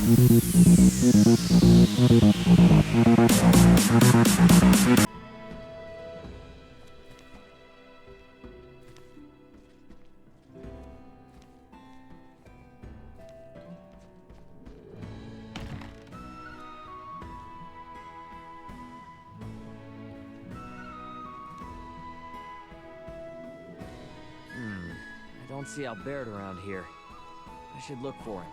I don't see Albert around here. I should look for him.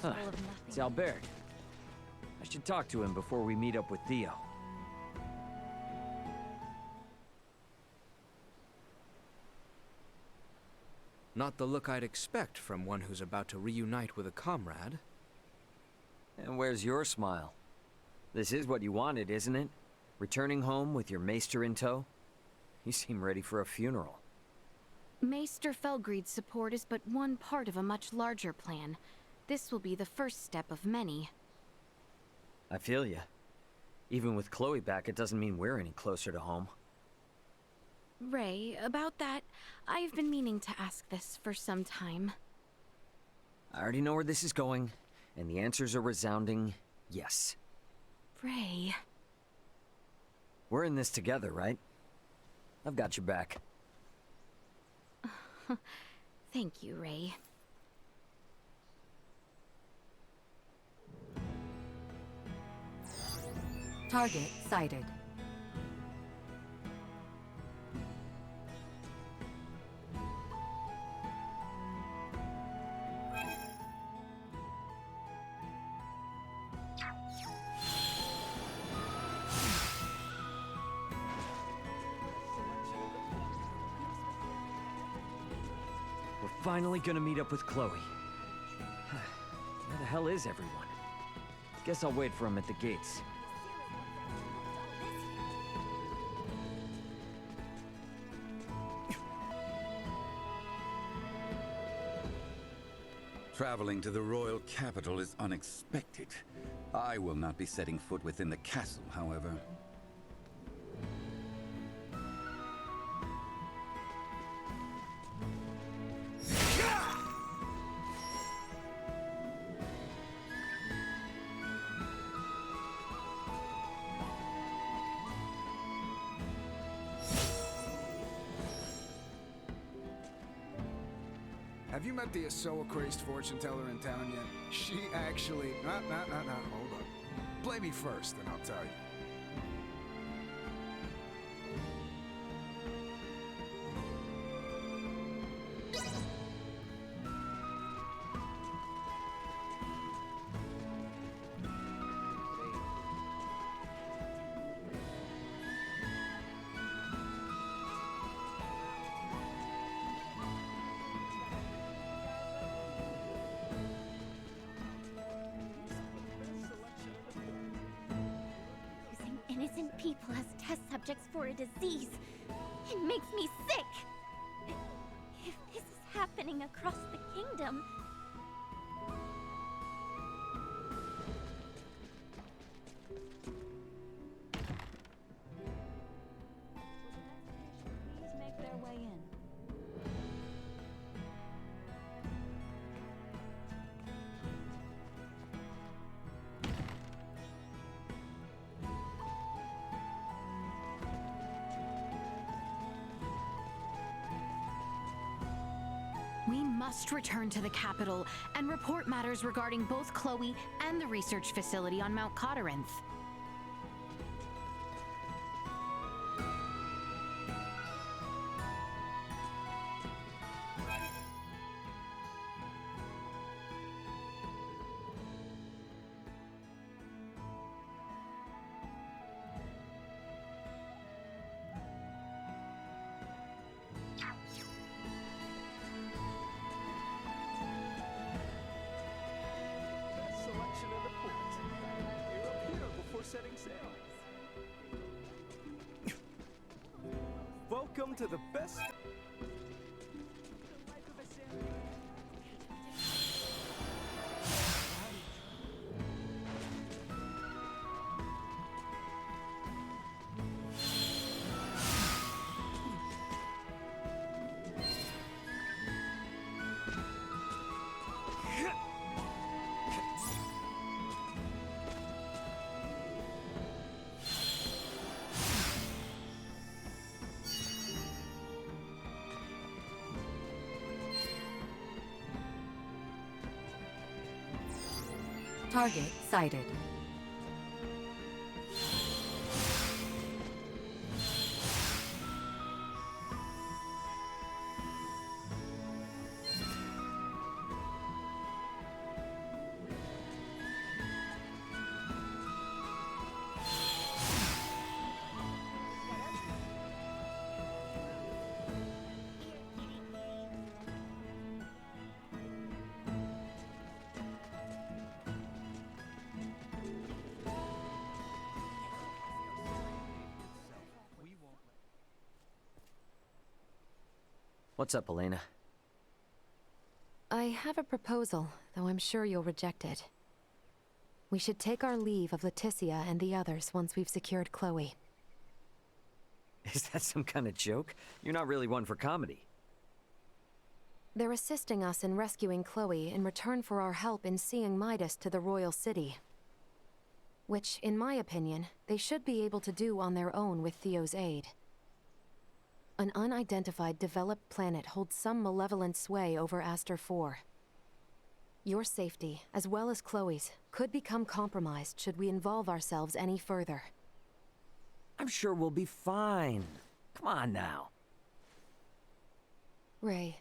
Huh. It's Albert. I should talk to him before we meet up with Theo. Not the look I'd expect from one who's about to reunite with a comrade. And where's your smile? This is what you wanted, isn't it? Returning home with your maester in tow? You seem ready for a funeral. Maester Felgreid's support is but one part of a much larger plan. This will be the first step of many. I feel ya. Even with Chloe back, it doesn't mean we're any closer to home. Ray, about that, I've been meaning to ask this for some time. I already know where this is going, and the answer's a resounding yes. Ray... We're in this together, right? I've got your back. Thank you, Ray. Target sighted. We're finally gonna meet up with Chloe. Where the hell is everyone? Guess I'll wait for him at the gates. Traveling to the royal capital is unexpected. I will not be setting foot within the castle, however. Have you met the Asoa-crazed fortune teller in town yet? She actually... No, hold up. Play me first, and I'll tell you. Innocent people as test subjects for a disease. It makes me sick. If this is happening across the kingdom... Please make their way in. We must return to the capital and report matters regarding both Chloe and the research facility on Mount Cotteranth. Selection in the port. You're up here before setting sail. Welcome to the best. Target sighted. What's up, Elena? I have a proposal, though I'm sure you'll reject it. We should take our leave of Leticia and the others once we've secured Chloe. Is that some kind of joke? You're not really one for comedy. They're assisting us in rescuing Chloe in return for our help in seeing Midas to the royal city. Which, in my opinion, they should be able to do on their own with Theo's aid. An unidentified developed planet holds some malevolent sway over Aster 4. Your safety, as well as Chloe's, could become compromised should we involve ourselves any further. I'm sure we'll be fine. Come on now. Ray,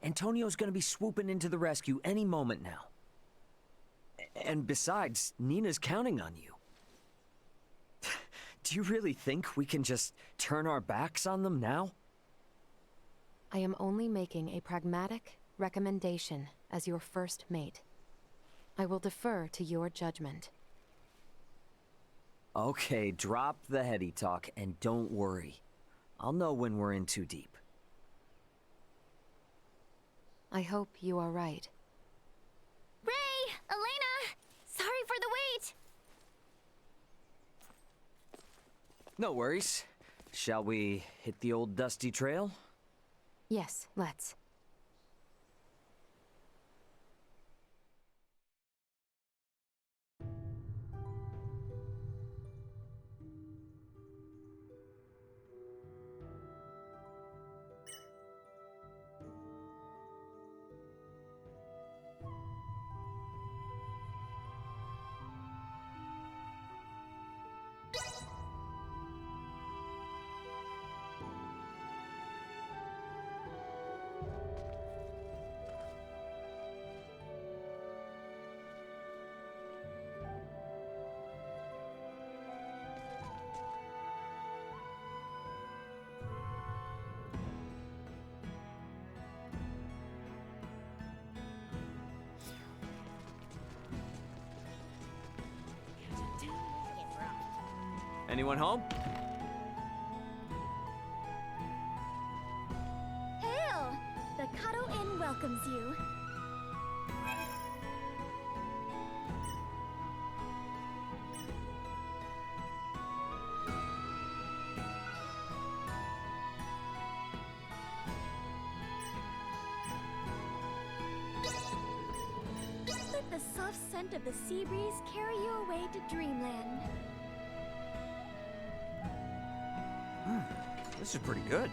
Antonio's gonna be swooping into the rescue any moment now. And besides, Nina's counting on you. Do you really think we can just turn our backs on them now? I am only making a pragmatic recommendation as your first mate. I will defer to your judgment. Okay, drop the heady talk and don't worry. I'll know when we're in too deep. I hope you are right. Ray! Elena! Sorry for the wait! No worries. Shall we hit the old dusty trail? Yes, let's. Anyone home? Hail! The Kato Inn welcomes you. Let the soft scent of the sea breeze carry you away to dreamland. This is pretty good.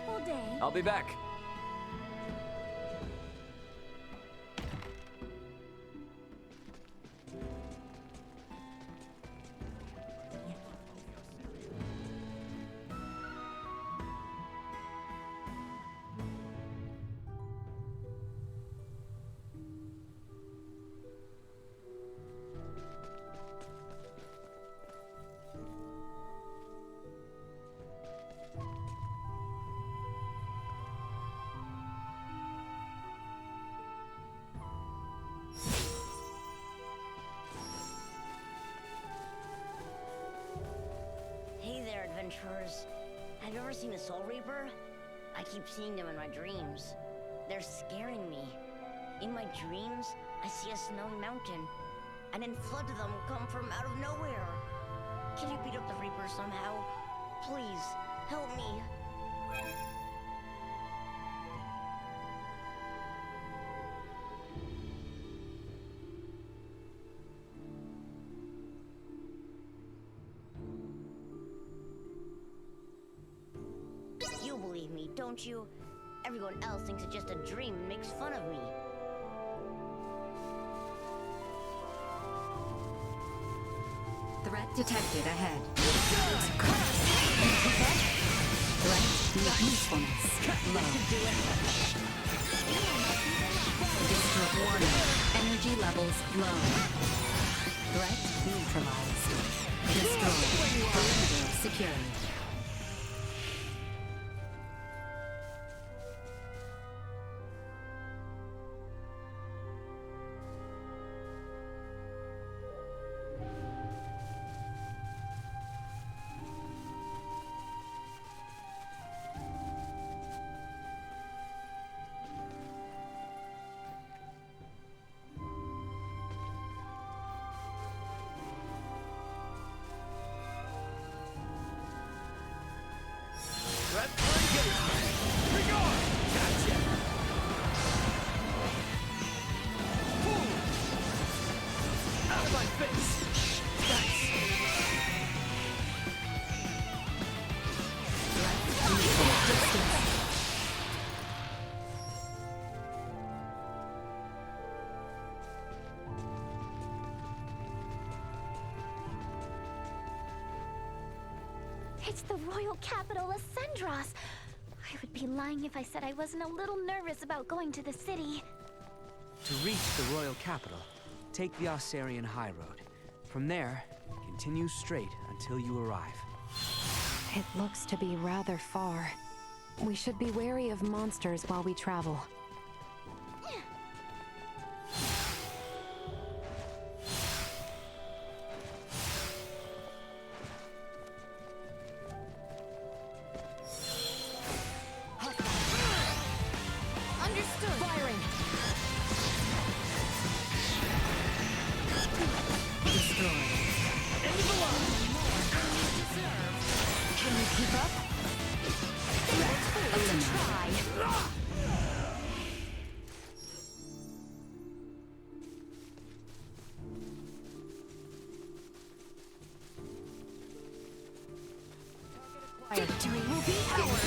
wonderful day. I'll be back. Hey there, adventurers. Have you ever seen a Soul Reaper? I keep seeing them in my dreams. They're scaring me. In my dreams, I see a snowy mountain, and then floods of them come from out of nowhere. Can you beat up the Reaper somehow? Please, help me. You believe me, don't you? Everyone else thinks it's just a dream and makes fun of me. Threat detected ahead. Threat usefulness low. Disrupt warning. Energy levels low. Threat neutralized. Destroyed. Perimeter secured. It's the royal capital of Sendros. I would be lying if I said I wasn't a little nervous about going to the city. To reach the royal capital, take the Osarian High Road. From there, continue straight until you arrive. It looks to be rather far. We should be wary of monsters while we travel. Victory will be ours.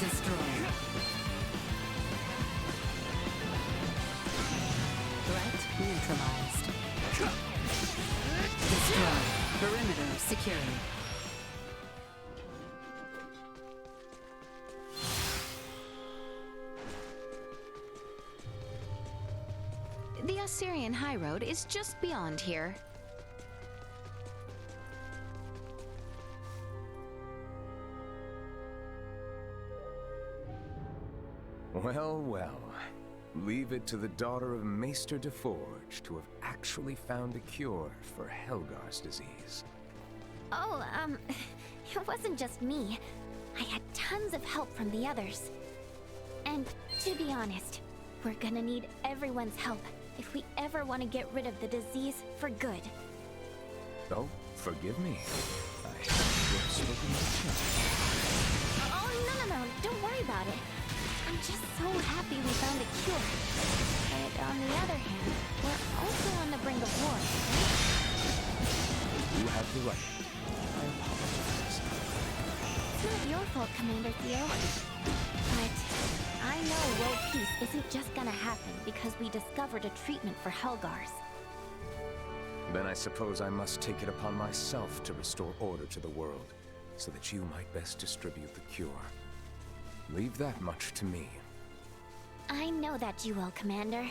Destroyed. Threat neutralized. Destroyed. Perimeter secured. The Osarian High Road is just beyond here. Well, well. Leave it to the daughter of Maester DeForge to have actually found a cure for Helgar's disease. Oh, it wasn't just me. I had tons of help from the others. And to be honest, we're gonna need everyone's help if we ever want to get rid of the disease for good. Oh, forgive me. I have spoken with a Oh, no, don't worry about it. I'm just so happy we found a cure. But on the other hand, we're also on the brink of war, right? You have the right. I your fault, Commander Theo. But I know world peace isn't just gonna happen because we discovered a treatment for Helgars. Then I suppose I must take it upon myself to restore order to the world, so that you might best distribute the cure. Leave that much to me. I know that you will, Commander.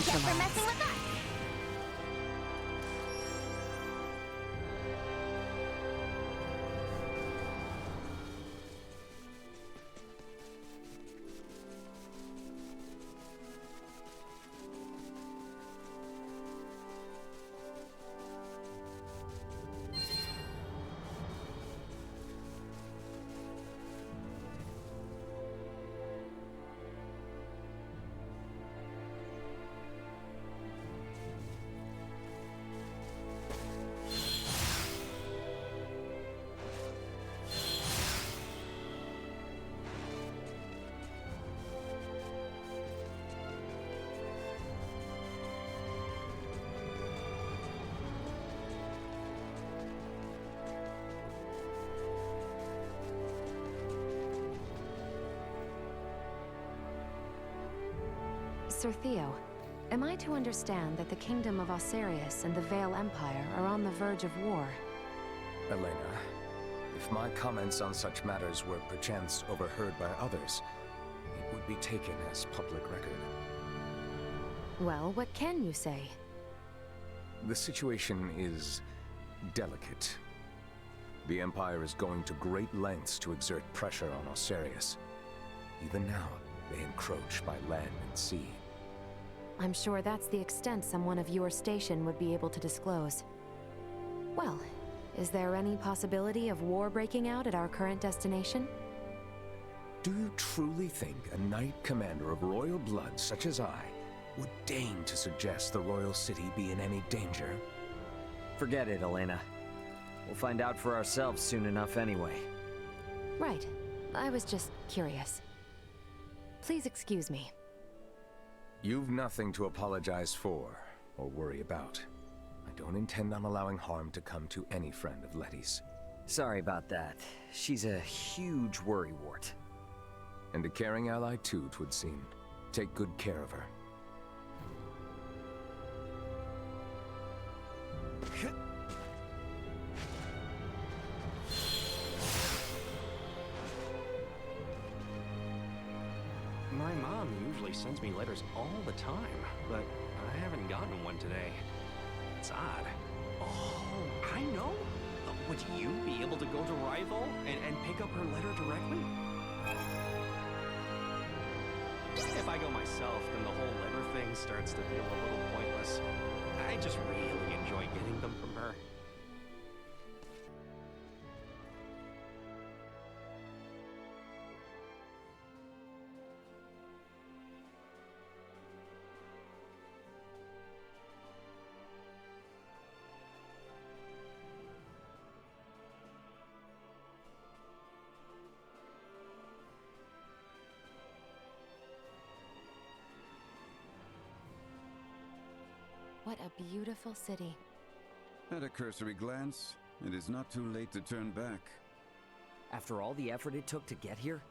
For messing with us. Sir Theo, am I to understand that the Kingdom of Osarius and the Vale Empire are on the verge of war? Elena, if my comments on such matters were perchance overheard by others, it would be taken as public record. Well, what can you say? The situation is delicate. The Empire is going to great lengths to exert pressure on Osarius. Even now, they encroach by land and sea. I'm sure that's the extent someone of your station would be able to disclose. Well, is there any possibility of war breaking out at our current destination? Do you truly think a knight commander of royal blood such as I would deign to suggest the royal city be in any danger? Forget it, Elena. We'll find out for ourselves soon enough anyway. Right. I was just curious. Please excuse me. You've nothing to apologize for, or worry about. I don't intend on allowing harm to come to any friend of Letty's. Sorry about that. She's a huge worrywart. And a caring ally too, 'twould seem. Take good care of her. My mom usually sends me letters all the time, but I haven't gotten one today. It's odd. Oh, I know! Would you be able to go to Rival and pick up her letter directly? If I go myself, then the whole letter thing starts to feel a little pointless. I just really enjoy getting them from her. What a beautiful city. At a cursory glance, It is not too late to turn back. After all the effort it took to get here?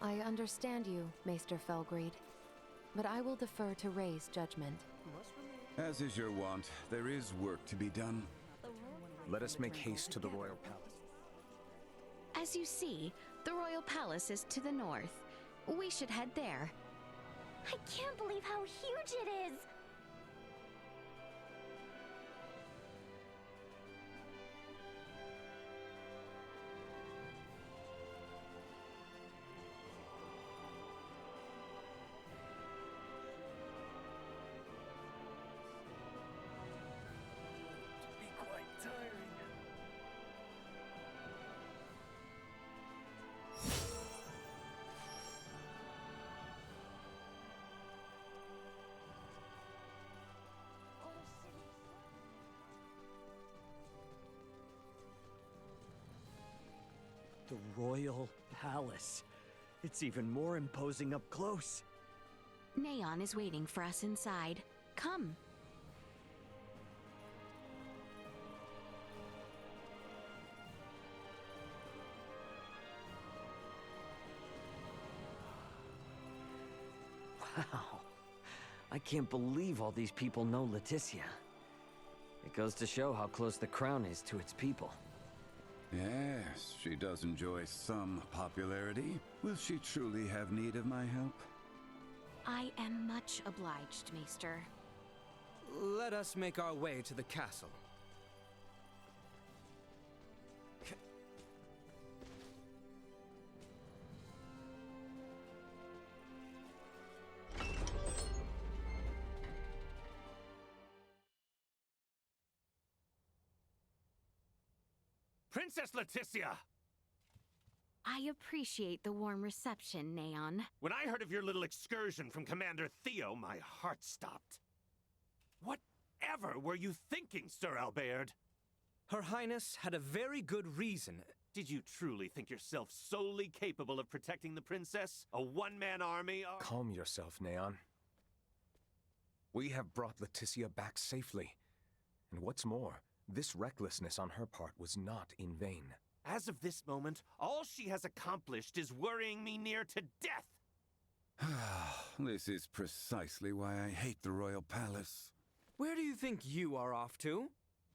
I understand you, Maester Felgreed, but I will defer to Ray's judgment. As is your wont, there is work to be done. Let us make haste to the royal palace. As you see, the royal palace is to the north. We should head there. I can't believe how huge it is! The royal palace. It's even more imposing up close. Neon is waiting for us inside. Come. Wow. I can't believe all these people know Leticia. It goes to show how close the crown is to its people. Yes, she does enjoy some popularity. Will she truly have need of my help? I am much obliged, Maester. Let us make our way to the castle. Princess Leticia! I appreciate the warm reception, Neon. When I heard of your little excursion from Commander Theo, my heart stopped. Whatever were you thinking, Sir Albert? Her Highness had a very good reason. Did you truly think yourself solely capable of protecting the princess? A one-man army? Calm yourself, Neon. We have brought Leticia back safely. And what's more, this recklessness on her part was not in vain. As of this moment, all she has accomplished is worrying me near to death! This is precisely why I hate the royal palace. Where do you think you are off to?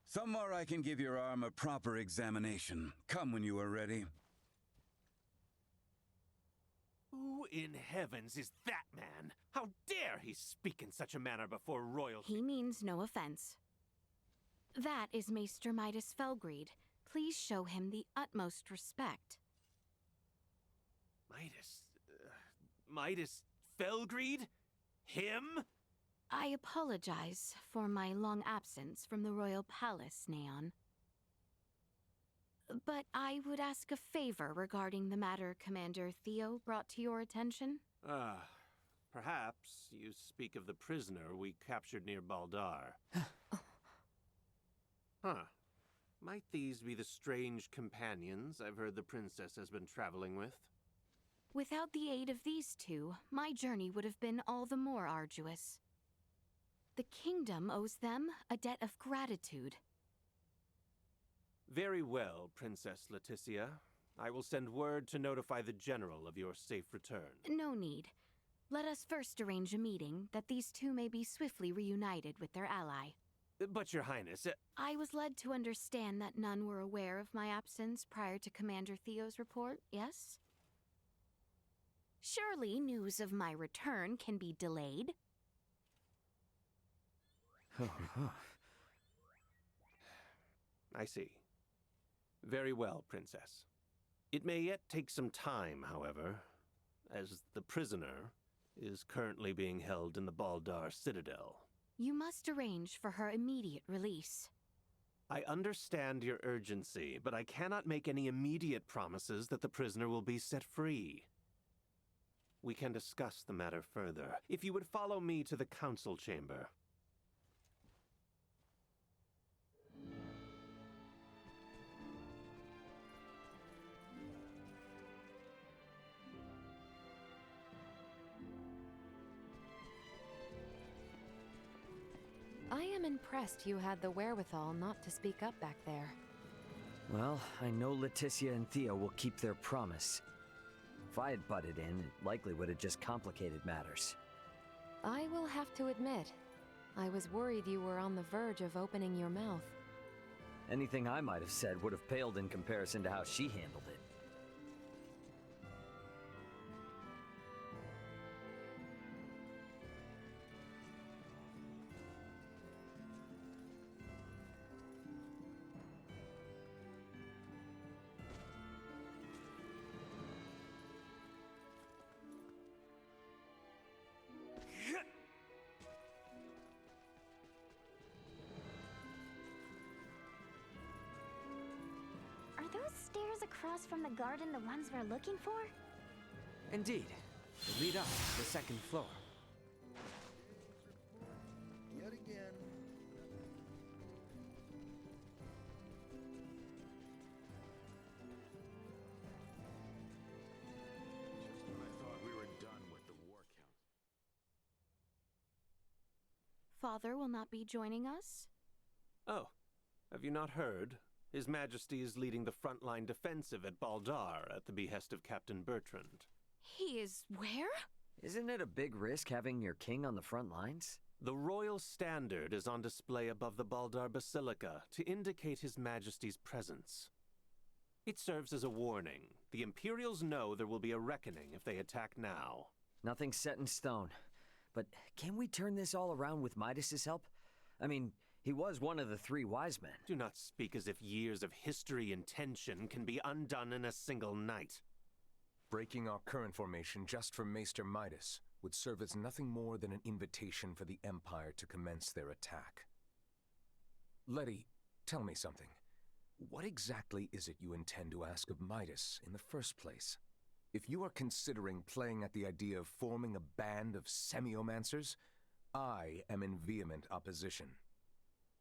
Somewhere I can give your arm a proper examination. Come when you are ready. Who in heavens is that man? How dare he speak in such a manner before royalty? He means no offense. That is Maester Midas Felgreed. Please show him the utmost respect. Midas Felgreed? Him? I apologize for my long absence from the royal palace, Neon. But I would ask a favor regarding the matter Commander Theo brought to your attention. Perhaps you speak of the prisoner we captured near Baldar. Huh. Might these be the strange companions I've heard the princess has been traveling with? Without the aid of these two, my journey would have been all the more arduous. The kingdom owes them a debt of gratitude. Very well, Princess Leticia. I will send word to notify the general of your safe return. No need. Let us first arrange a meeting that these two may be swiftly reunited with their ally. But, Your Highness, I was led to understand that none were aware of my absence prior to Commander Theo's report, yes? Surely news of my return can be delayed. I see. Very well, Princess. It may yet take some time, however, as the prisoner is currently being held in the Baldar Citadel. You must arrange for her immediate release. I understand your urgency, but I cannot make any immediate promises that the prisoner will be set free. We can discuss the matter further, if you would follow me to the council chamber. I am impressed you had the wherewithal not to speak up back there. Well, I know Leticia and Theo will keep their promise. If I had butted in, it likely would have just complicated matters. I will have to admit, I was worried you were on the verge of opening your mouth. Anything I might have said would have paled in comparison to how she handled it. Are those stairs across from the garden the ones we're looking for? Indeed. They lead up to the second floor. Yet again. Just when I thought we were done with the war council. Father will not be joining us? Oh, have you not heard? His Majesty is leading the frontline defensive at Baldar at the behest of Captain Bertrand. He is where? Isn't it a big risk having your king on the front lines? The royal standard is on display above the Baldar Basilica to indicate His Majesty's presence. It serves as a warning. The Imperials know there will be a reckoning if they attack now. Nothing's set in stone. But can we turn this all around with Midas's help? I mean, he was one of the three wise men. Do not speak as if years of history and tension can be undone in a single night. Breaking our current formation just for Maester Midas would serve as nothing more than an invitation for the Empire to commence their attack. Letty, tell me something. What exactly is it you intend to ask of Midas in the first place? If you are considering playing at the idea of forming a band of semiomancers, I am in vehement opposition.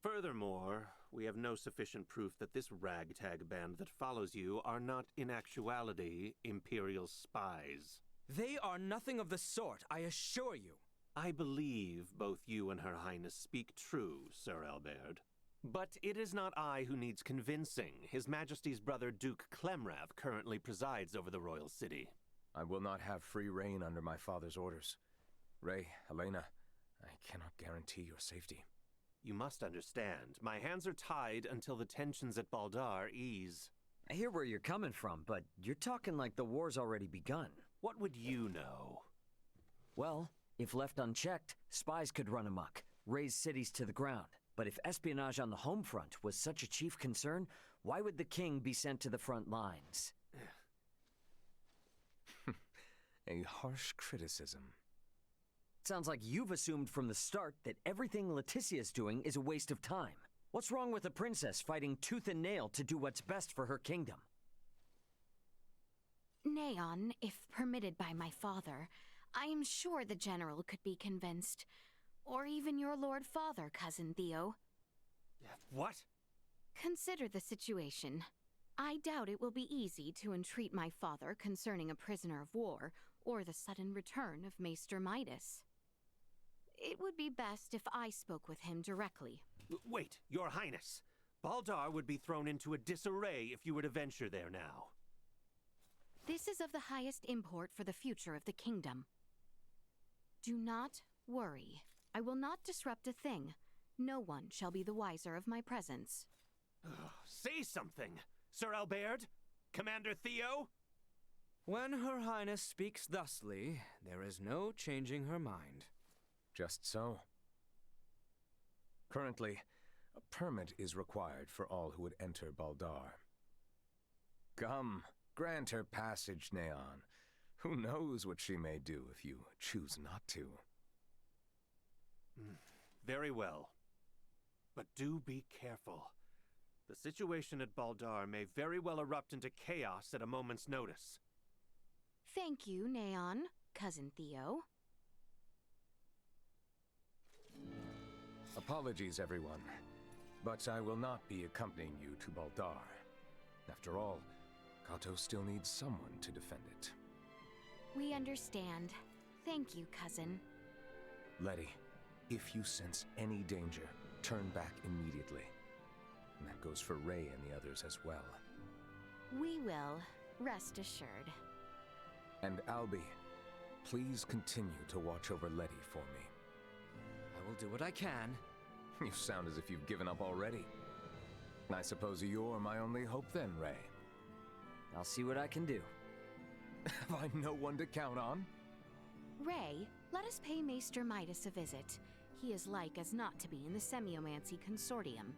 Furthermore, we have no sufficient proof that this ragtag band that follows you are not in actuality Imperial spies. They are nothing of the sort, I assure you. I believe both you and Her Highness speak true, Sir Albert. But it is not I who needs convincing. His Majesty's brother Duke Clemrath currently presides over the royal city. I will not have free reign under my father's orders. Ray, Helena, I cannot guarantee your safety. You must understand, my hands are tied until the tensions at Baldar ease. I hear where you're coming from, but you're talking like the war's already begun. What would you know? Well, if left unchecked, spies could run amok, raze cities to the ground. But if espionage on the home front was such a chief concern, why would the king be sent to the front lines? A harsh criticism. Sounds like you've assumed from the start that everything Leticia's doing is a waste of time. What's wrong with a princess fighting tooth and nail to do what's best for her kingdom? Neon, if permitted by my father, I am sure the general could be convinced. Or even your Lord Father, Cousin Theo. What? Consider the situation. I doubt it will be easy to entreat my father concerning a prisoner of war, or the sudden return of Maester Midas. It would be best if I spoke with him directly. Wait, Your Highness. Baldar would be thrown into a disarray if you were to venture there now. This is of the highest import for the future of the kingdom. Do not worry. I will not disrupt a thing. No one shall be the wiser of my presence. Say something, Sir Albert? Commander Theo? When Her Highness speaks thusly, there is no changing her mind. Just so. Currently, a permit is required for all who would enter Baldar. Come, grant her passage, Neon. Who knows what she may do if you choose not to. Very well. But do be careful. The situation at Baldar may very well erupt into chaos at a moment's notice. Thank you, Neon, Cousin Theo. Apologies, everyone, but I will not be accompanying you to Baldar. After all, Kato still needs someone to defend it. We understand. Thank you, Cousin. Letty, if you sense any danger, turn back immediately. And that goes for Ray and the others as well. We will, rest assured. And Albie, please continue to watch over Letty for me. I will do what I can. You sound as if you've given up already. I suppose you're my only hope then, Ray. I'll see what I can do. Have I no one to count on? Ray, let us pay Maester Midas a visit. He is like as not to be in the Semiomancy Consortium.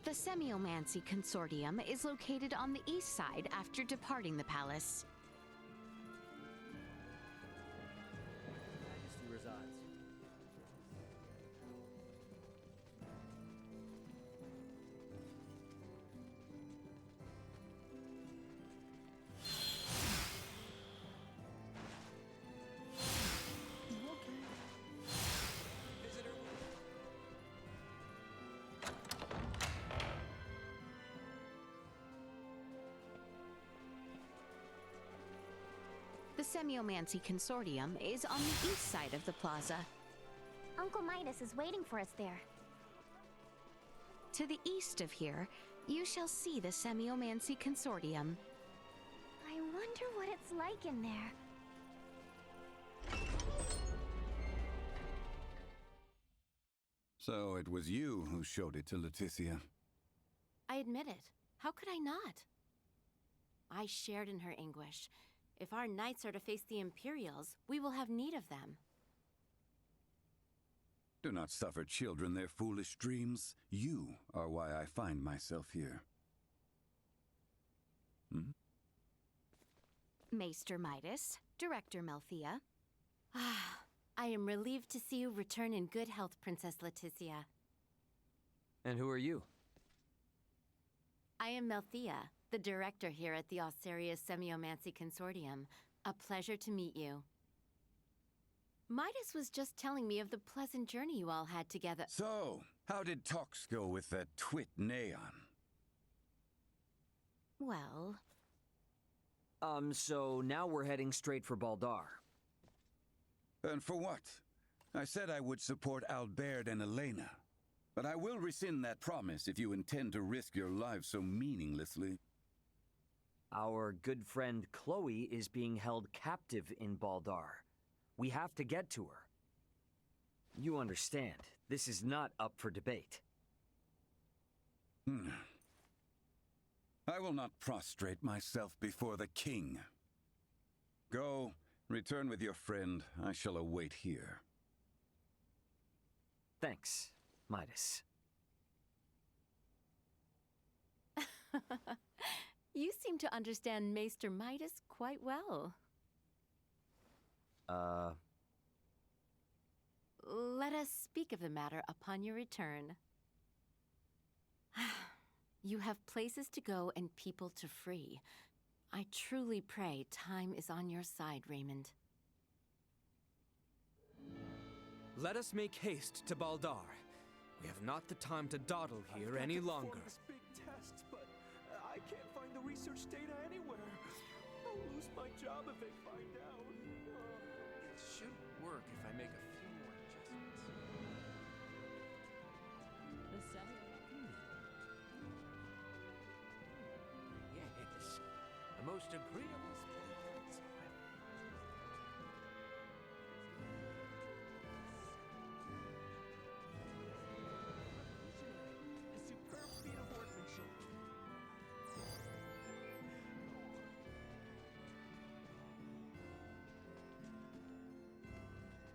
The Semiomancy Consortium is located on the east side after departing the palace. Majesty resides. The Semiomancy Consortium is on the east side of the plaza. Uncle Midas is waiting for us there. To the east of here, you shall see the Semiomancy Consortium. I wonder what it's like in there. So it was you who showed it to Leticia. I admit it. How could I not? I shared in her anguish. If our knights are to face the Imperials, we will have need of them. Do not suffer children their foolish dreams. You are why I find myself here. Maester Midas, Director Melthea. I am relieved to see you return in good health, Princess Leticia. And who are you? I am Melthea, the director here at the Osarius Semiomancy Consortium. A pleasure to meet you. Midas was just telling me of the pleasant journey you all had together. So, how did talks go with that twit Neon? Well... So now we're heading straight for Baldar. And for what? I said I would support Albert and Elena. But I will rescind that promise if you intend to risk your lives so meaninglessly. Our good friend Chloe is being held captive in Baldar. We have to get to her. You understand, this is not up for debate. I will not prostrate myself before the king. Go, return with your friend. I shall await here. Thanks, Midas. You seem to understand Maester Midas quite well. Let us speak of the matter upon your return. You have places to go and people to free. I truly pray time is on your side, Raymond. Let us make haste to Baldar. We have not the time to dawdle here any longer. This big test, but I can't find the research data anywhere. I'll lose my job if they find out. It should work if I make a few more adjustments. Yes, the most agreeable spirits. A superb feat of workmanship.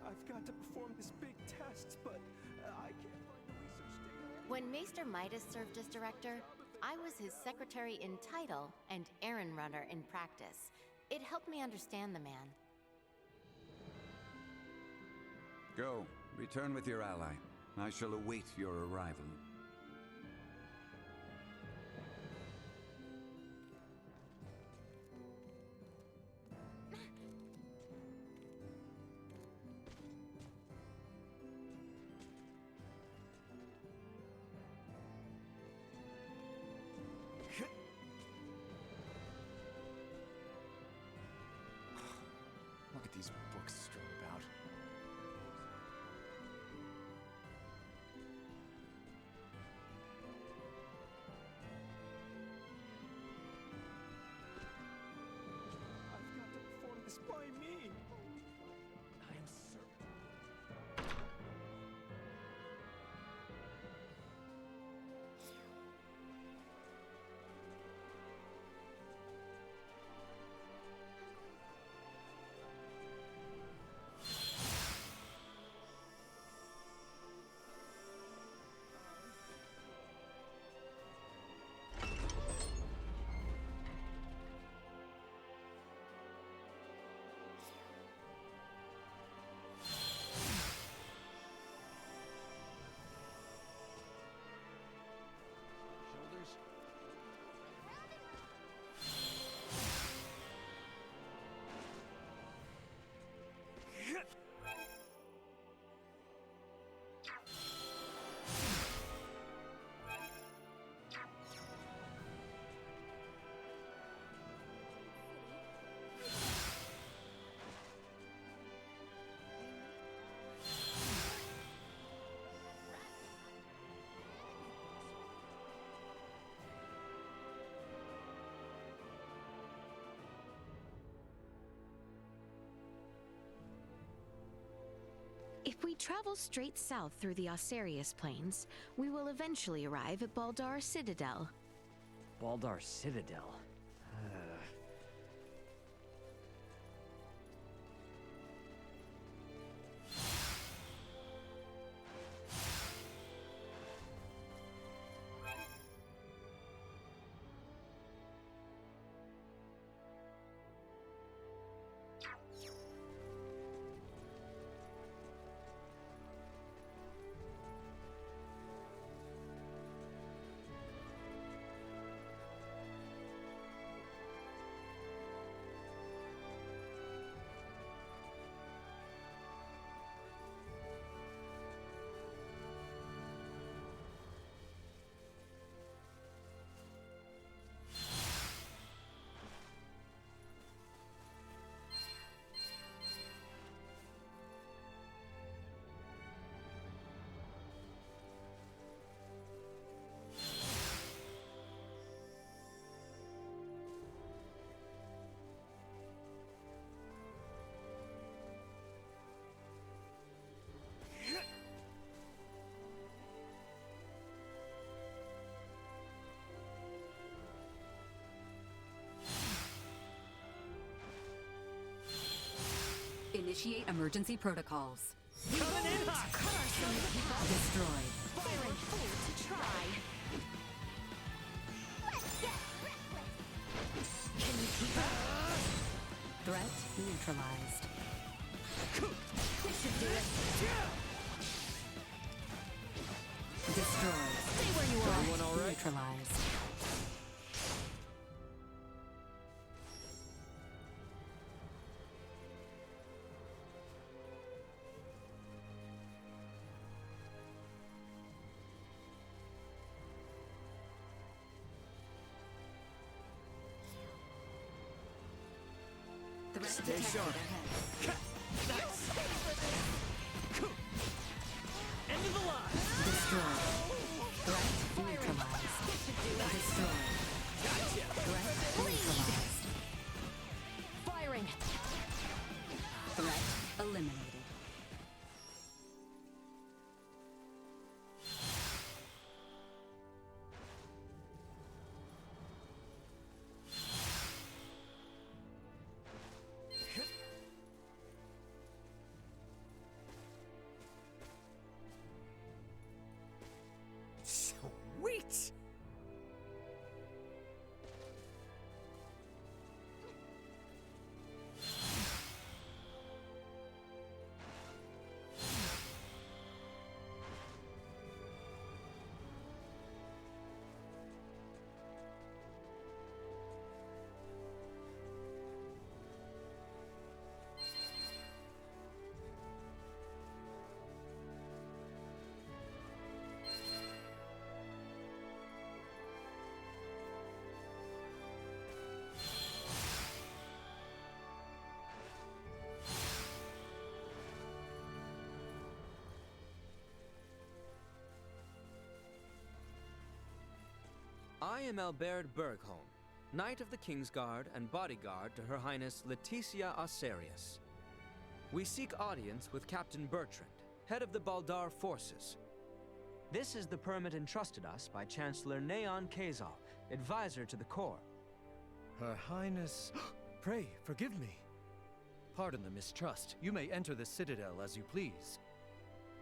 I've got to perform this big test, but I can't find the research data. When Maester Midas served as director, I was his secretary in title and errand runner in practice. It helped me understand the man. Go, return with your ally. I shall await your arrival. travel straight south through the Osarius Plains, we will eventually arrive at Baldar Citadel. Baldar Citadel. Initiate emergency protocols. Coming in hot! Destroyed. Firing full to try. Can you keep up? Threat neutralized. This should do it. Destroyed. Stay where you are. Everyone all right? Neutralized. Stay sharp. Nice. End of the line. Destroyed. Threat neutralized. Destroyed. Gotcha. Threat neutralized. Firing. Threat eliminated. Sweet. I am Albert Bergholm, Knight of the Kingsguard and bodyguard to Her Highness Leticia Osarius. We seek audience with Captain Bertrand, head of the Baldar forces. This is the permit entrusted us by Chancellor Neon Kazal, advisor to the Corps. Her Highness... Pray, forgive me. Pardon the mistrust. You may enter the Citadel as you please.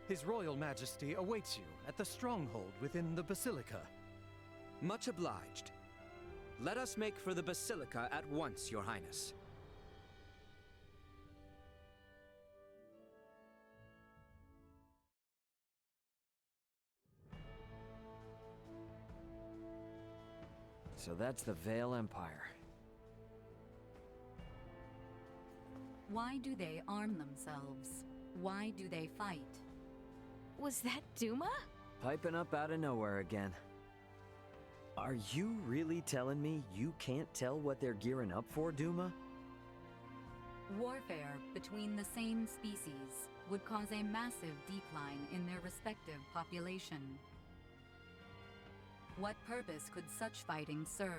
His Royal Majesty awaits you at the stronghold within the Basilica. Much obliged. Let us make for the Basilica at once, Your Highness. So that's the Vale Empire. Why do they arm themselves? Why do they fight? Was that Duma? Piping up out of nowhere again. Are you really telling me you can't tell what they're gearing up for, Duma? Warfare between the same species would cause a massive decline in their respective population. What purpose could such fighting serve?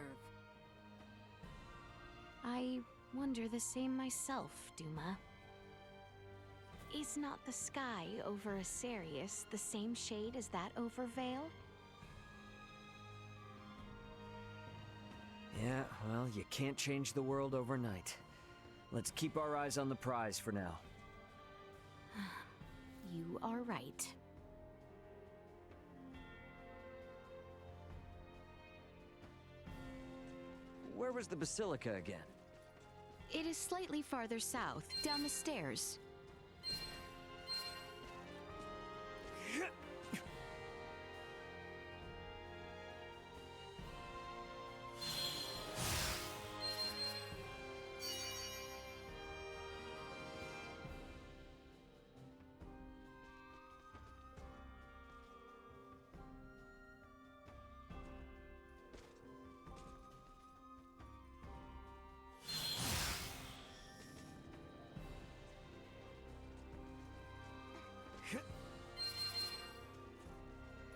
I wonder the same myself, Duma. Is not the sky over Asarius the same shade as that over Vale? Yeah, well, you can't change the world overnight. Let's keep our eyes on the prize for now. You are right. Where was the Basilica again? It is slightly farther south, down the stairs.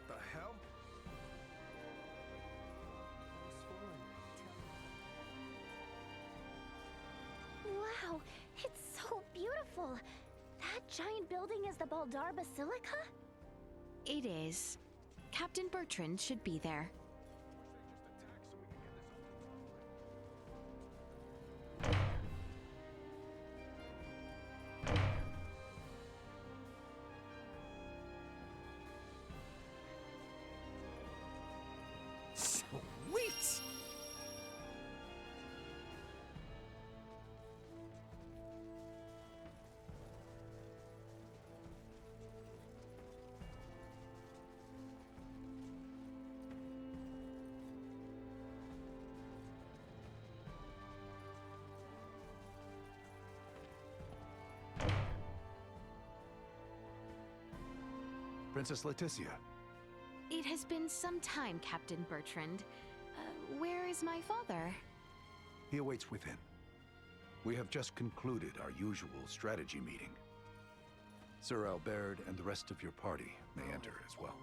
The hell? Wow, it's so beautiful. That giant building is the Baldar Basilica? It is. Captain Bertrand should be there. Sweet! Princess Leticia. It has been some time, Captain Bertrand. Where is my father? He awaits within. We have just concluded our usual strategy meeting. Sir Albert and the rest of your party may enter as well.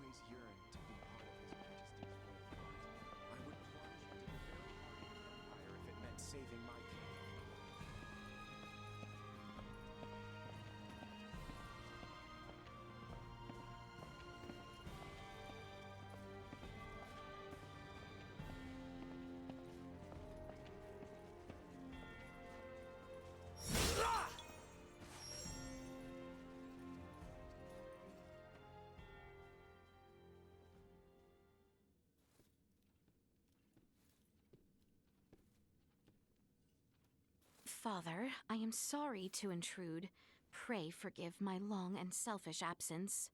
Father, I am sorry to intrude. Pray forgive my long and selfish absence.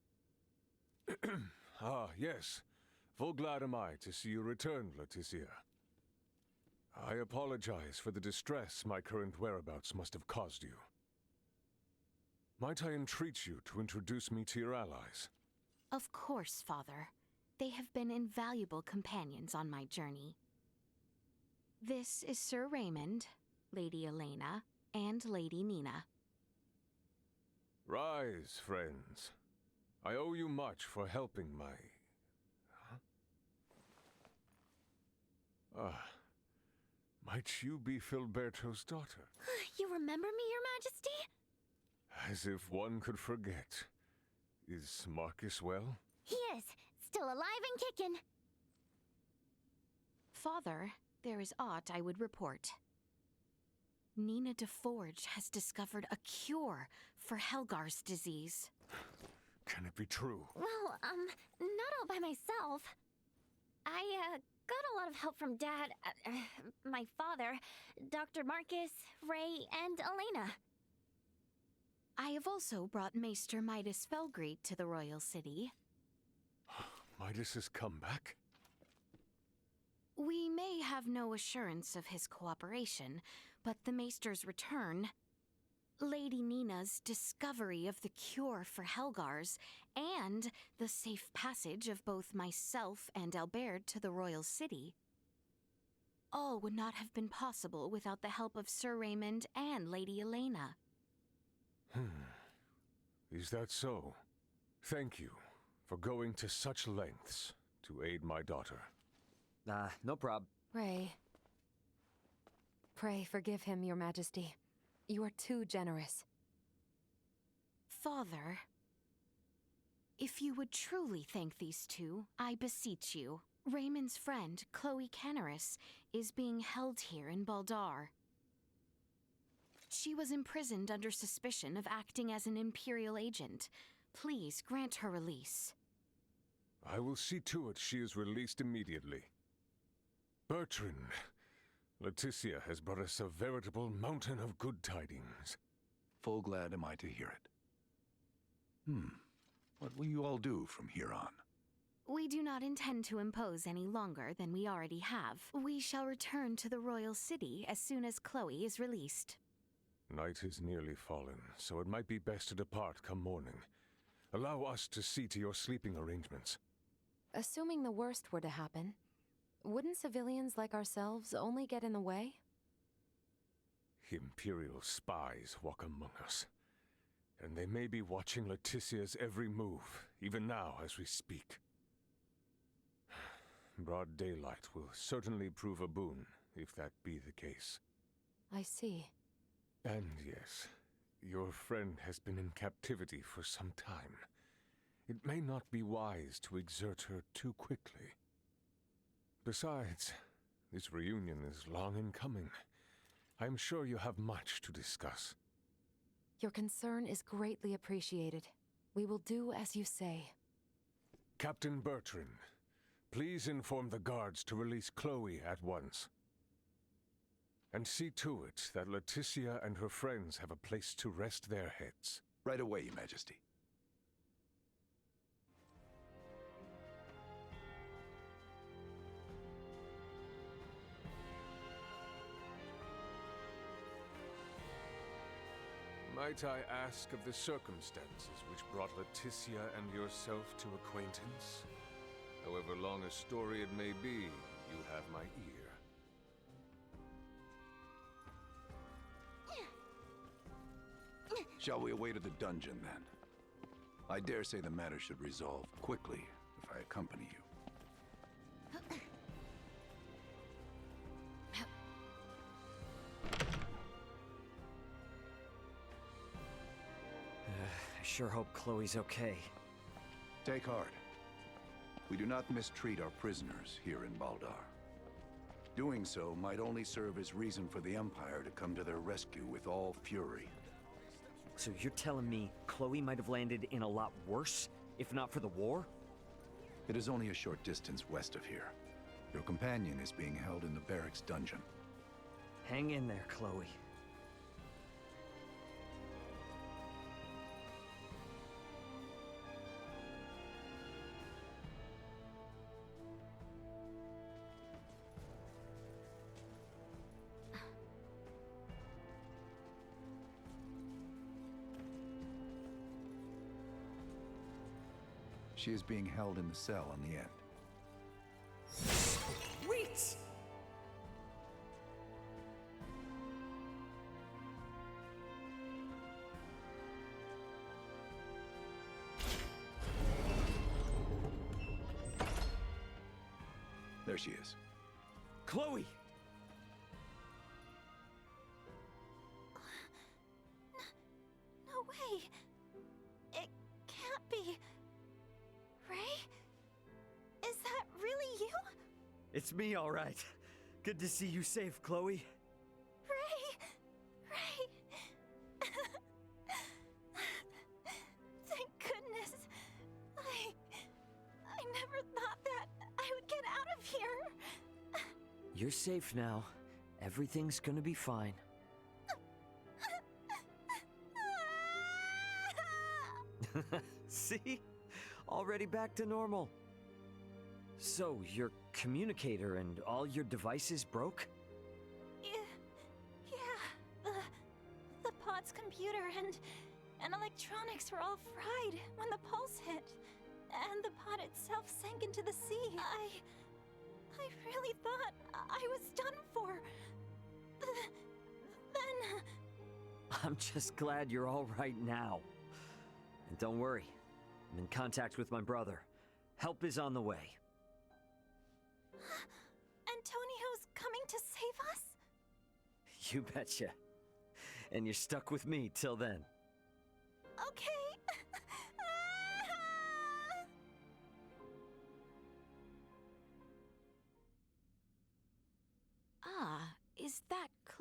Ah, yes. Full glad am I to see you return, Leticia. I apologize for the distress my current whereabouts must have caused you. Might I entreat you to introduce me to your allies? Of course, Father. They have been invaluable companions on my journey. This is Sir Raymond, Lady Elena, and Lady Nina. Rise, friends. I owe you much for helping my... might you be Filberto's daughter? You remember me, Your Majesty? As if one could forget. Is Marcus well? He is. Still alive and kicking. Father, there is aught I would report. Nina DeForge has discovered a cure for Helgar's disease. Can it be true? Well, not all by myself. I, got a lot of help from Dad, my father, Dr. Marcus, Ray, and Elena. I have also brought Maester Midas Felgreet to the royal city. Midas has come back? We may have no assurance of his cooperation, but the Maester's return, Lady Nina's discovery of the cure for Helgar's, and the safe passage of both myself and Albert to the royal city. All would not have been possible without the help of Sir Raymond and Lady Elena. Is that so? Thank you for going to such lengths to aid my daughter. No prob. Ray. Pray forgive him, Your Majesty. You are too generous. Father, if you would truly thank these two, I beseech you. Raymond's friend, Chloe Canaris, is being held here in Baldar. She was imprisoned under suspicion of acting as an Imperial agent. Please grant her release. I will see to it she is released immediately. Bertrand, Leticia has brought us a veritable mountain of good tidings. Full glad am I to hear it. What will you all do from here on? We do not intend to impose any longer than we already have. We shall return to the royal city as soon as Chloe is released. Night is nearly fallen, so it might be best to depart come morning. Allow us to see to your sleeping arrangements. Assuming the worst were to happen, wouldn't civilians like ourselves only get in the way? Imperial spies walk among us. And they may be watching Leticia's every move, even now as we speak. Broad daylight will certainly prove a boon, if that be the case. I see. And yes, your friend has been in captivity for some time. It may not be wise to exert her too quickly. Besides, this reunion is long in coming. I'm sure you have much to discuss. Your concern is greatly appreciated. We will do as you say. Captain Bertrand, please inform the guards to release Chloe at once. And see to it that Leticia and her friends have a place to rest their heads. Right away, Your Majesty. Might I ask of the circumstances which brought Leticia and yourself to acquaintance? However long a story it may be, you have my ear. Shall we away to the dungeon, then? I dare say the matter should resolve quickly if I accompany you. I sure hope Chloe's okay. Take heart. We do not mistreat our prisoners here in Baldar. Doing so might only serve as reason for the Empire to come to their rescue with all fury. So you're telling me Chloe might have landed in a lot worse, if not for the war? It is only a short distance west of here. Your companion is being held in the barracks dungeon. Hang in there, Chloe. She is being held in the cell on the end. Wait! There she is. Chloe! No way. It can't be. Ray? Is that really you? It's me, all right. Good to see you safe, Chloe. Ray! Thank goodness. I never thought that I would get out of here. You're safe now. Everything's gonna be fine. See? Already back to normal. So, your communicator and all your devices broke? Yeah. The pod's computer and electronics were all fried when the pulse hit. And the pod itself sank into the sea. I really thought I was done for. Then... I'm just glad you're all right now. And don't worry, I'm in contact with my brother. Help is on the way. Antonio's coming to save us? You betcha. And you're stuck with me till then. Okay.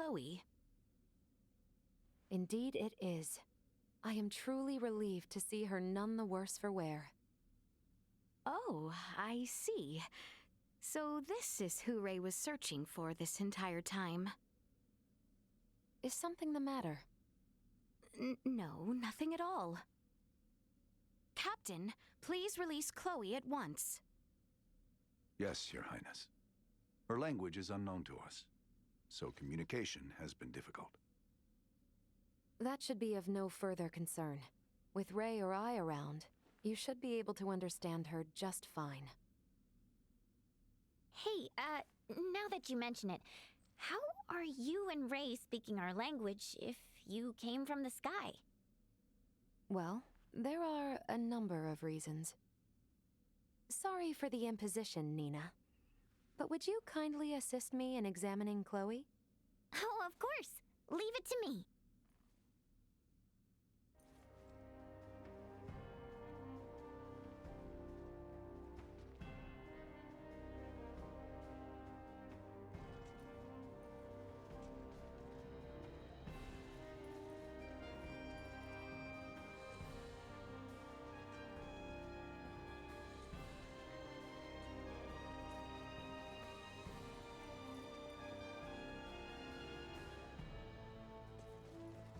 Chloe. Indeed it is. I am truly relieved to see her none the worse for wear. Oh, I see. So this is who Ray was searching for this entire time. Is something the matter? No, nothing at all. Captain, please release Chloe at once. Yes, Your Highness. Her language is unknown to us, so communication has been difficult. That should be of no further concern. With Ray or I around, you should be able to understand her just fine. Hey, now that you mention it, how are you and Ray speaking our language if you came from the sky? Well, there are a number of reasons. Sorry for the imposition, Nina. But would you kindly assist me in examining Chloe? Oh, of course. Leave it to me.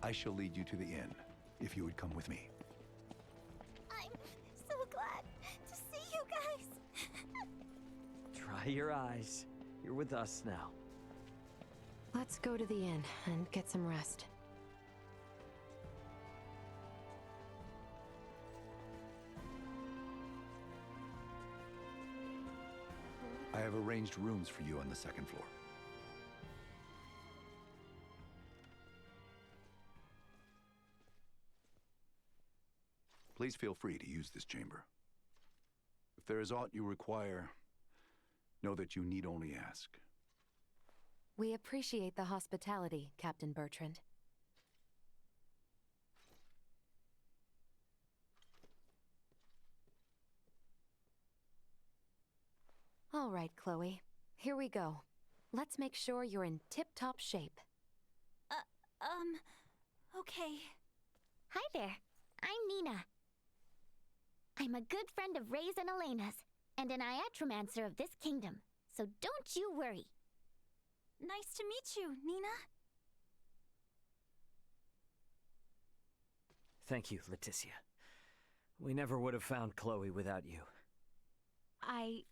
I shall lead you to the inn, if you would come with me. I'm so glad to see you guys. Dry your eyes. You're with us now. Let's go to the inn and get some rest. I have arranged rooms for you on the second floor. Please feel free to use this chamber. If there is aught you require, know that you need only ask. We appreciate the hospitality, Captain Bertrand. All right, Chloe. Here we go. Let's make sure you're in tip-top shape. Okay. Hi there. I'm Nina. I'm a good friend of Ray's and Elena's, and an iatromancer of this kingdom, so don't you worry. Nice to meet you, Nina. Thank you, Leticia. We never would have found Chloe without you. I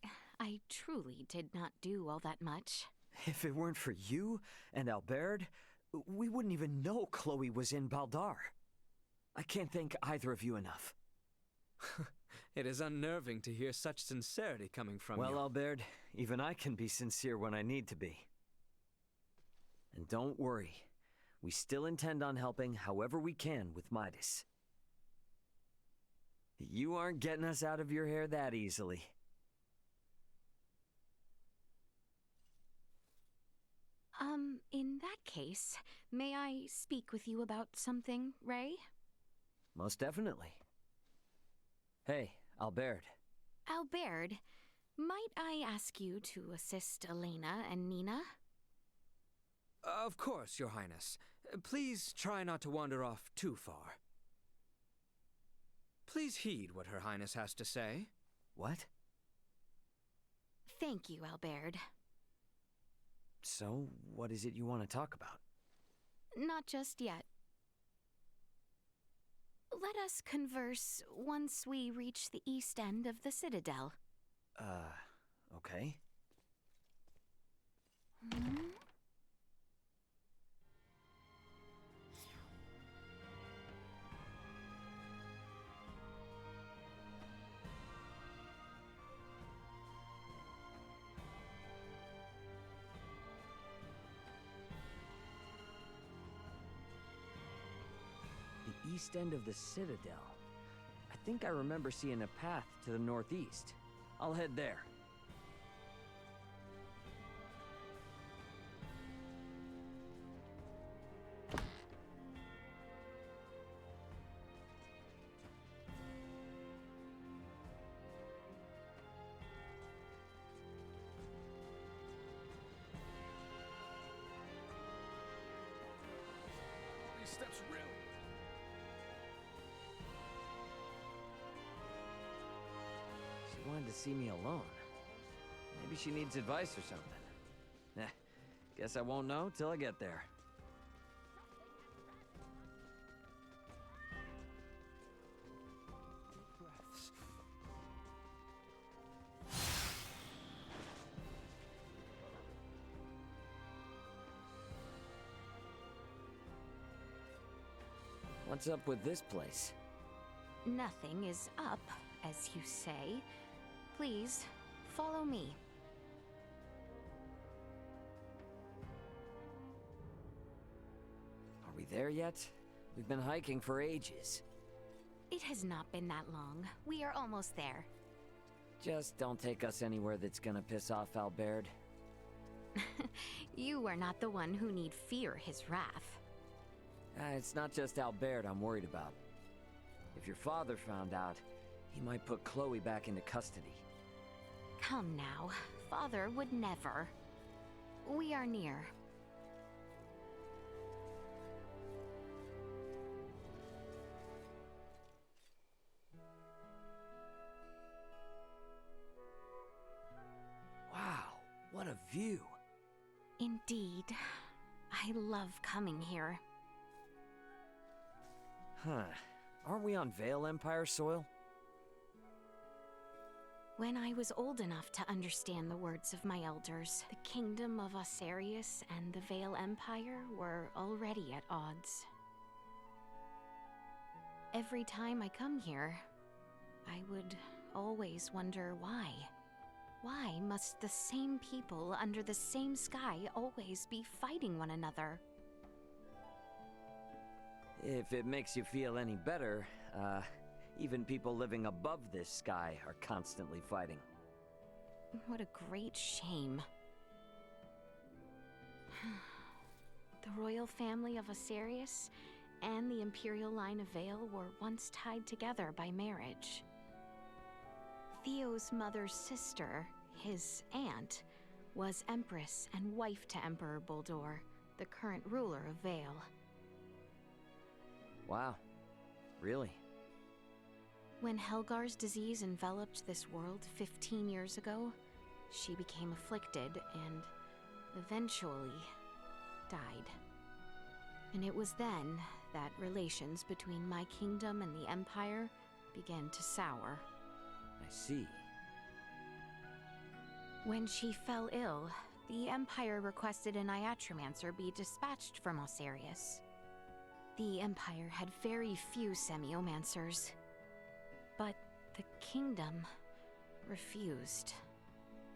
truly did not do all that much. If it weren't for you and Albert, we wouldn't even know Chloe was in Baldar. I can't thank either of you enough. It is unnerving to hear such sincerity coming from you. Well, Albert, even I can be sincere when I need to be. And don't worry, we still intend on helping however we can with Midas. You aren't getting us out of your hair that easily. In that case, may I speak with you about something, Ray? Most definitely. Hey, Albert. Albert, might I ask you to assist Elena and Nina? Of course, Your Highness. Please try not to wander off too far. Please heed what Her Highness has to say. What? Thank you, Albert. So, what is it you want to talk about? Not just yet. Let us converse once we reach the east end of the Citadel. Okay. The east end of the Citadel. I think I remember seeing a path to the northeast. I'll head there. wanted to see me alone. Maybe she needs advice or something. Guess I won't know till I get there. What's up with this place? Nothing is up, as you say. Please, follow me. Are we there yet? We've been hiking for ages. It has not been that long. We are almost there. Just don't take us anywhere that's gonna piss off Albert. You are not the one who need fear his wrath. It's not just Albert I'm worried about. If your father found out, he might put Chloe back into custody. Come now. Father would never. We are near. Wow, what a view. Indeed. I love coming here. Huh. Aren't we on Vale Empire soil? When I was old enough to understand the words of my elders, the kingdom of Osarius and the Vale Empire were already at odds. Every time I come here, I would always wonder why. Why must the same people under the same sky always be fighting one another? If it makes you feel any better, even people living above this sky are constantly fighting. What a great shame. The royal family of Osarius and the imperial line of Vale were once tied together by marriage. Theo's mother's sister, his aunt, was Empress and wife to Emperor Boldor, the current ruler of Vale. Wow. Really? When Helgar's disease enveloped this world 15 years ago, she became afflicted and eventually died. And it was then that relations between my kingdom and the Empire began to sour. I see. When she fell ill, the Empire requested an Iatromancer be dispatched from Osarius. The Empire had very few Semiomancers, but the kingdom refused.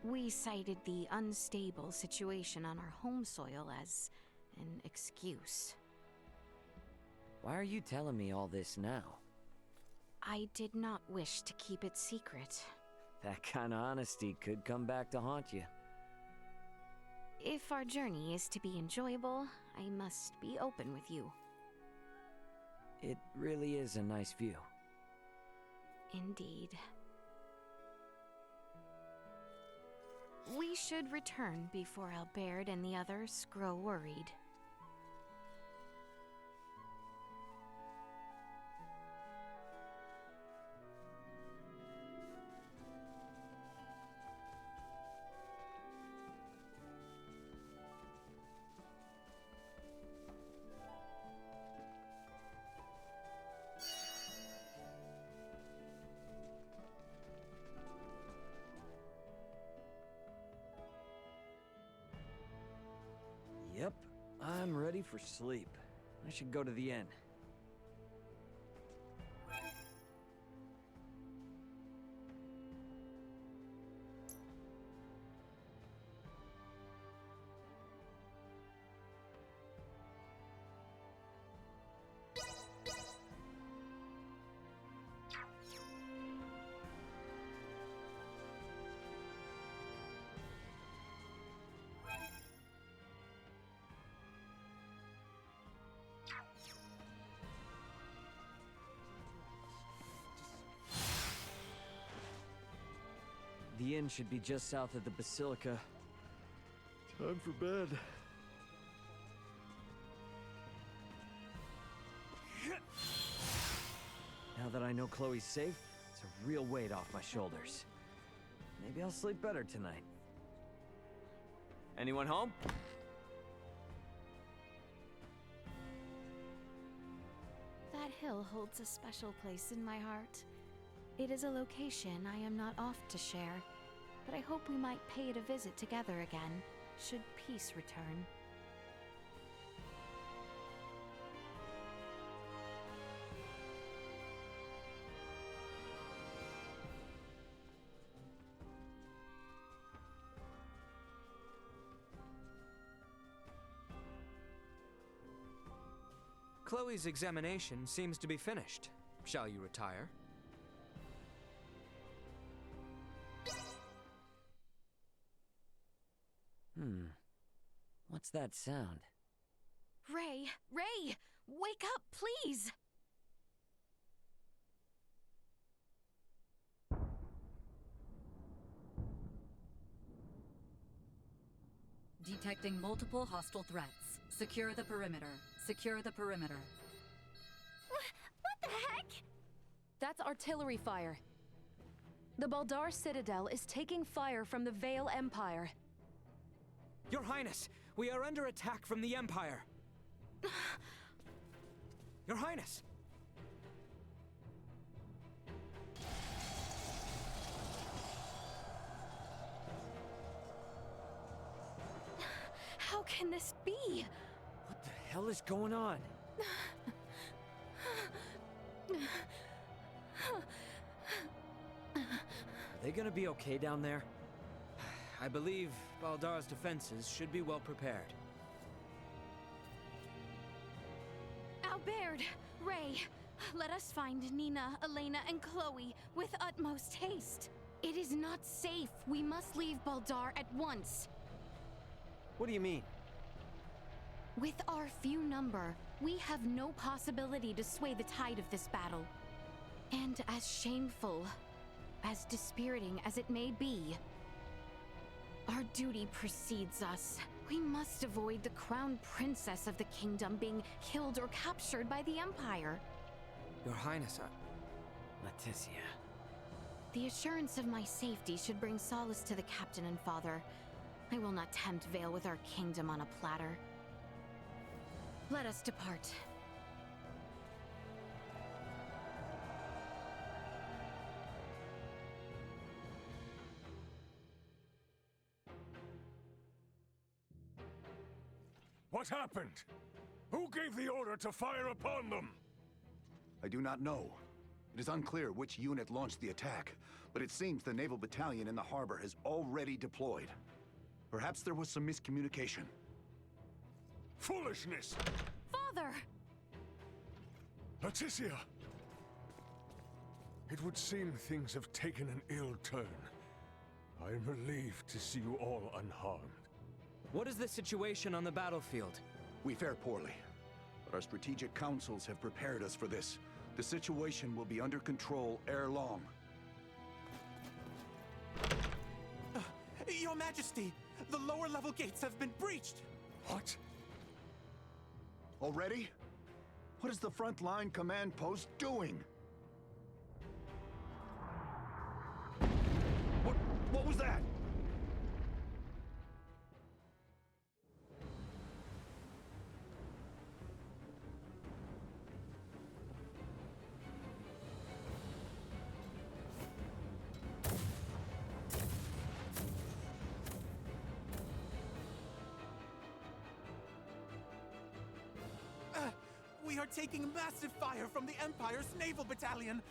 We cited the unstable situation on our home soil as an excuse. Why are you telling me all this now? I did not wish to keep it secret. That kind of honesty could come back to haunt you. If our journey is to be enjoyable, I must be open with you. It really is a nice view. Indeed. We should return before Albert and the others grow worried. Yep, I'm ready for sleep. I should go to the inn. The inn should be just south of the Basilica. Time for bed. Now that I know Chloe's safe, it's a real weight off my shoulders. Maybe I'll sleep better tonight. Anyone home? That hill holds a special place in my heart. It is a location I am not oft to share, but I hope we might pay it a visit together again, should peace return. Chloe's examination seems to be finished. Shall you retire? What's that sound? Ray! Ray! Wake up, please! Detecting multiple hostile threats. Secure the perimeter. Secure the perimeter. What the heck? That's artillery fire. The Baldar Citadel is taking fire from the Vale Empire. Your Highness, we are under attack from the Empire. Your Highness! How can this be? What the hell is going on? Are they gonna be okay down there? I believe Baldar's defenses should be well prepared. Albert! Ray! Let us find Nina, Elena, and Chloe with utmost haste. It is not safe. We must leave Baldar at once. What do you mean? With our few number, we have no possibility to sway the tide of this battle. And as shameful, as dispiriting as it may be, our duty precedes us. We must avoid the crown princess of the kingdom being killed or captured by the Empire. Your Highness, Leticia. The assurance of my safety should bring solace to the captain and father. I will not tempt Vale with our kingdom on a platter. Let us depart. What happened? Who gave the order to fire upon them? I do not know. It is unclear which unit launched the attack, but it seems the naval battalion in the harbor has already deployed. Perhaps there was some miscommunication. Foolishness! Father! Leticia! It would seem things have taken an ill turn. I am relieved to see you all unharmed. what is the situation on the battlefield? We fare poorly, but our strategic councils have prepared us for this. The situation will be under control ere long. Your Majesty, the lower level gates have been breached! What? Already? What is the front line command post doing? What was that? We are taking massive fire from the Empire's naval battalion.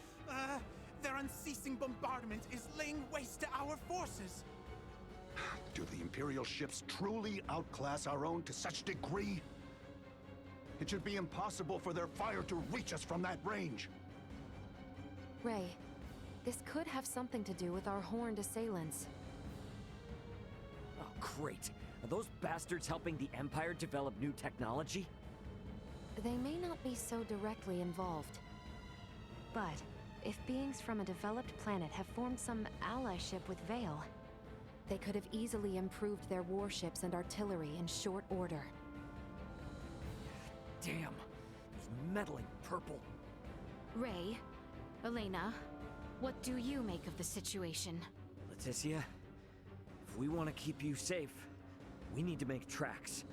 Their unceasing bombardment is laying waste to our forces. Do the Imperial ships truly outclass our own to such degree? It should be impossible for their fire to reach us from that range. Ray, this could have something to do with our horned assailants. Oh, great. Are those bastards helping the Empire develop new technology? They may not be so directly involved. But if beings from a developed planet have formed some allyship with Vale, they could have easily improved their warships and artillery in short order. Damn. Those meddling purple. Ray, Elena, what do you make of the situation? Leticia, if we want to keep you safe, we need to make tracks.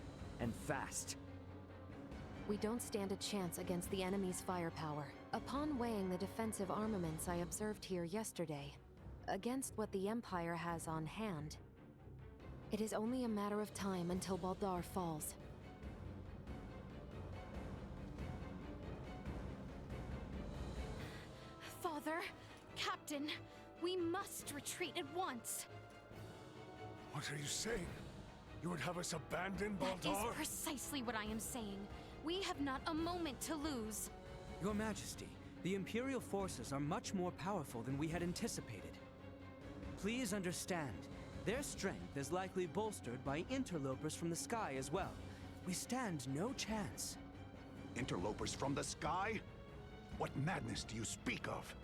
And fast. We don't stand a chance against the enemy's firepower. Upon weighing the defensive armaments I observed here yesterday, against what the Empire has on hand, it is only a matter of time until Baldar falls. Father, Captain, we must retreat at once. What are you saying? You would have us abandon Baldar? That is precisely what I am saying. We have not a moment to lose. Your Majesty, the Imperial forces are much more powerful than we had anticipated. Please understand, their strength is likely bolstered by interlopers from the sky as well. We stand no chance. Interlopers from the sky? What madness do you speak of?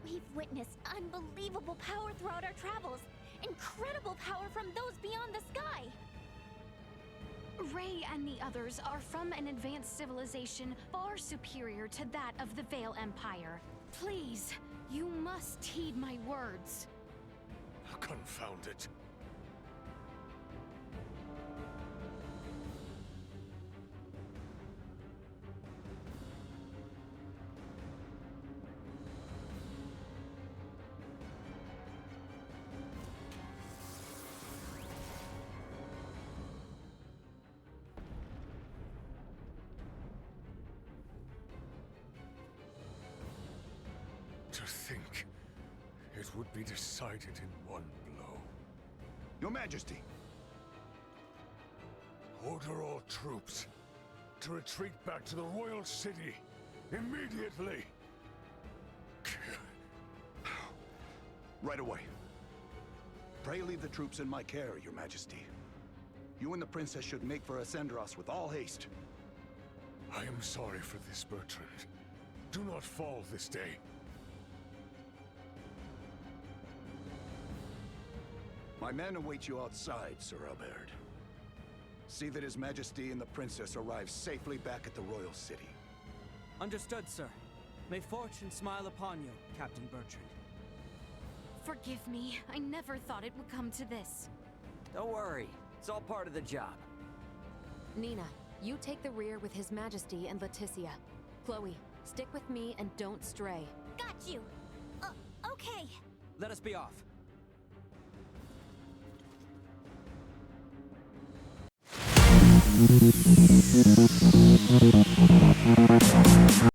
We've witnessed unbelievable power throughout our travels. Incredible power from those beyond the sky! Ray and the others are from an advanced civilization far superior to that of the Vale Empire. Please, you must heed my words. Confound it. To think it would be decided in one blow. Your Majesty! Order all troops to retreat back to the royal city immediately. Right away. Pray leave the troops in my care, Your Majesty. You and the princess should make for Ascendros with all haste. I am sorry for this, Bertrand. Do not fall this day. My men await you outside, Sir Albert. See that His Majesty and the princess arrive safely back at the royal city. Understood, sir. May fortune smile upon you, Captain Bertrand. Forgive me. I never thought it would come to this. Don't worry. It's all part of the job. Nina, you take the rear with His Majesty and Leticia. Chloe, stick with me and don't stray. Got you! Okay. Let us be off.